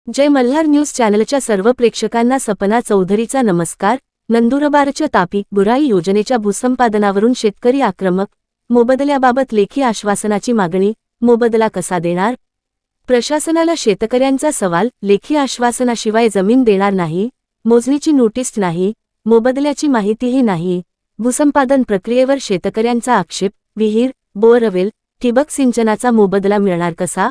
जय Malhar news चॅनलच्या सर्व प्रेक्षकांना सपना चौधरीचा नमस्कार। नंदुरबारच्या तापी बुराई योजनेच्या भूसंपादनावरून शेतकरी आक्रमक। मोबदल्याबाबत लेखी आश्वासनाची मागणी, मोबदला कसा देणार? प्रशासनाला शेतकऱ्यांचा सवाल, लेखी आश्वासनाशिवाय जमीन देणार नाही, मोजणीची नोटीस नाही, मोबदल्याची माहितीही नाही। भूसंपादन प्रक्रियेवर शेतकऱ्यांचा आक्षेप, विहीर, बोअरवेल, ठिबक सिंचनाचा मोबदला मिळणार कसा?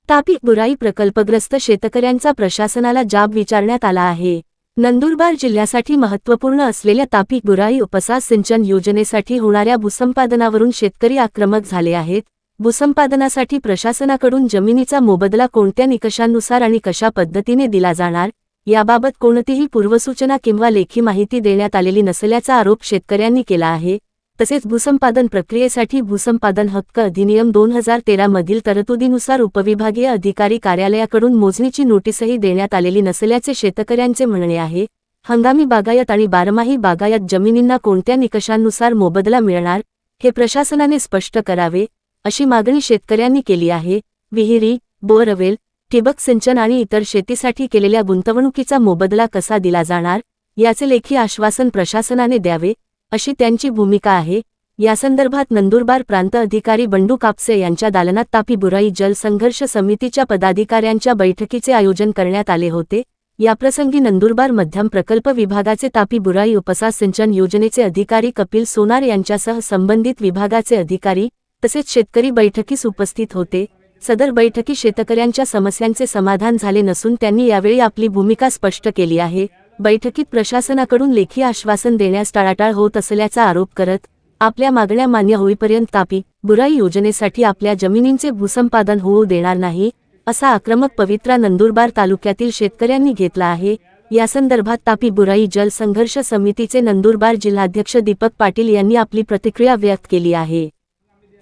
तापी बुराई प्रकल्पग्रस्त शेतकऱ्यांचा प्रशासनाला जाब विचारण्यात आला आहे। नंदुरबार जिल्ह्यासाठी महत्त्वपूर्ण असलेल्या तापी बुराई उपसा सिंचन योजनेसाठी होणाऱ्या भूसंपादनावरून शेतकरी आक्रमक झाले आहेत। भूसंपादनासाठी प्रशासनाकडून जमिनीचा मोबदला कोणत्या निकषांनुसार आणि कशा पद्धतीने दिला जाणार, याबाबत कोणतीही पूर्वसूचना किंवा लेखी माहिती देण्यात आलेली नसल्याचा आरोप शेतकऱ्यांनी केला आहे। तसेच भूसंपादन प्रक्रियेसाठी भूसंपादन हक्क अधिनियम 2013 मधील तरतुदीनुसार उपविभागीय अधिकारी कार्यालयाकडून मोजणीची नोटीसही देण्यात आलेली नसल्याचे शेतकऱ्यांचे म्हणणे आहे। हंगामी बागायत आणि बारमाही बागायत जमिनींना कोणत्या निकषांनुसार मोबदला मिळणार, हे प्रशासनाने स्पष्ट करावे, अशी मागणी शेतकऱ्यांनी केली आहे। विहिरी, बोअरवेल, ठिबक सिंचन आणि इतर शेतीसाठी केलेल्या गुंतवणुकीचा मोबदला कसा दिला जाणार, याचे लेखी आश्वासन प्रशासनाने द्यावे, अशी त्यांची भूमिका आहे। यासंदर्भात नंदुरबार प्रांत अधिकारी बंडू कापसे यांच्या दालनात तापी बुराई जल संघर्ष समितीच्या पदाधिकाऱ्यांच्या बैठकीचे आयोजन करण्यात आले होते। याप्रसंगी नंदुरबार मध्यम प्रकल्प विभागाचे तापी बुराई उपसा सिंचन योजनेचे अधिकारी कपिल सोनार यांच्यासह संबंधित विभागाचे अधिकारी तसेच शेतकरी बैठकीस उपस्थित होते। सदर बैठकीत शेतकऱ्यांच्या समस्यांचे समाधान झाले नसून त्यांनी यावेळी आपली भूमिका स्पष्ट केली आहे। बैठकीत प्रशासनाकडून लेखी आश्वासन देण्यास टाळाटाळ होत असल्याचा आरोप करत, आपल्या मागण्या मान्य होईपर्यंत तापी बुराई योजनेसाठी आपल्या जमिनींचे भूसंपादन होऊ देणार नाही, असा आक्रमक पवित्रा नंदुरबार तालुक्यातील शेतकऱ्यांनी घेतला आहे। यासंदर्भात तापी बुराई जल संघर्ष समितीचे नंदुरबार जिल्हाध्यक्ष दीपक पाटील यांनी आपली प्रतिक्रिया व्यक्त केली आहे।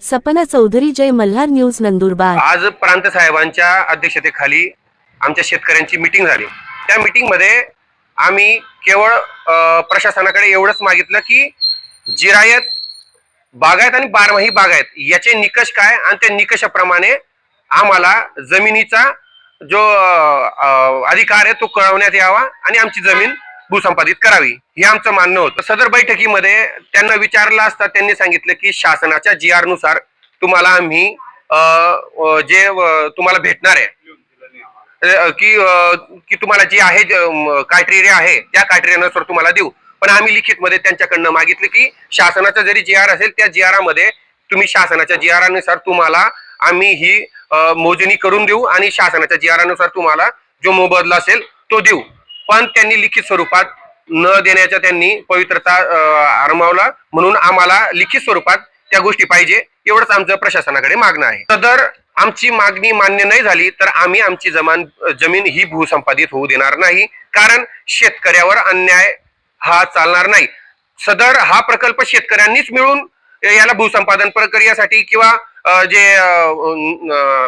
सपना चौधरी, जय मल्हार न्यूज, नंदुरबार। आज प्रांत साहेबांच्या अध्यक्षतेखाली आमच्या शेतकऱ्यांची मीटिंग झाली। त्या मीटिंग मध्ये आम्ही केवळ प्रशासनाकडे एवढंच मागितलं की जिरायत, बागायत आणि बारमाही बागायत याचे निकष काय आणि त्या निकषाप्रमाणे आम्हाला जमिनीचा जो अधिकार आहे तो कळवण्यात यावा आणि आमची जमीन भूसंपादित करावी, हे आमचं म्हणणं होतं। सदर बैठकीमध्ये त्यांना विचारलं असता त्यांनी सांगितलं की शासनाच्या GR नुसार तुम्हाला आम्ही जे तुम्हाला भेटणार आहे की तुम्हाला जे आहे क्रायटेरिया आहे त्या क्रायटेरियानुसार तुम्हाला देऊ। पण आम्ही लिखित मध्ये त्यांच्याकडनं मागितलं की शासनाचा जरी GR असेल त्या GR मध्ये तुम्ही शासनाच्या GR नुसार तुम्हाला आम्ही ही मोजणी करून देऊ आणि शासनाच्या GR नुसार तुम्हाला जो मोबदला असेल तो देऊ। पण त्यांनी लिखित स्वरूपात न देण्याचा त्यांनी पवित्रता आरमावला, म्हणून आम्हाला लिखित स्वरूपात त्या गोष्टी पाहिजे, एवढंच आमचं प्रशासनाकडे मागणं आहे। तर आमची मागणी मान्य नाही झाली तर आम्ही आमची जमीन ही भूसंपादित होऊ देणार नाही, कारण शेतकऱ्यावर अन्याय हा चालणार नाही। सदर हा प्रकल्प शेतकऱ्यांनीच मिळून याला भूसंपादन प्रक्रियेसाठी किंवा जे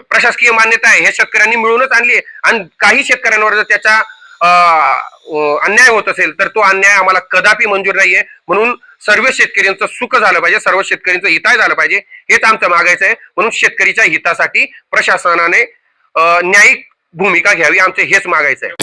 प्रशासकीय मान्यता आहे हे शेतकऱ्यांनी मिळूनच आणली आहे आणि काही शेतकऱ्यांवर जर त्याचा अन्याय होत असेल तर तो अन्याय आम्हाला कदापि मंजूर नाहीये। म्हणून सर्व शेतकऱ्यांचं सुख झालं पाहिजे, सर्व शेतकऱ्यांचं हिताय झालं पाहिजे, हेच आमचं मागायचं आहे। म्हणून शेतकरीच्या हितासाठी प्रशासनाने न्यायिक भूमिका घ्यावी, आमचं हेच मागायचं आहे।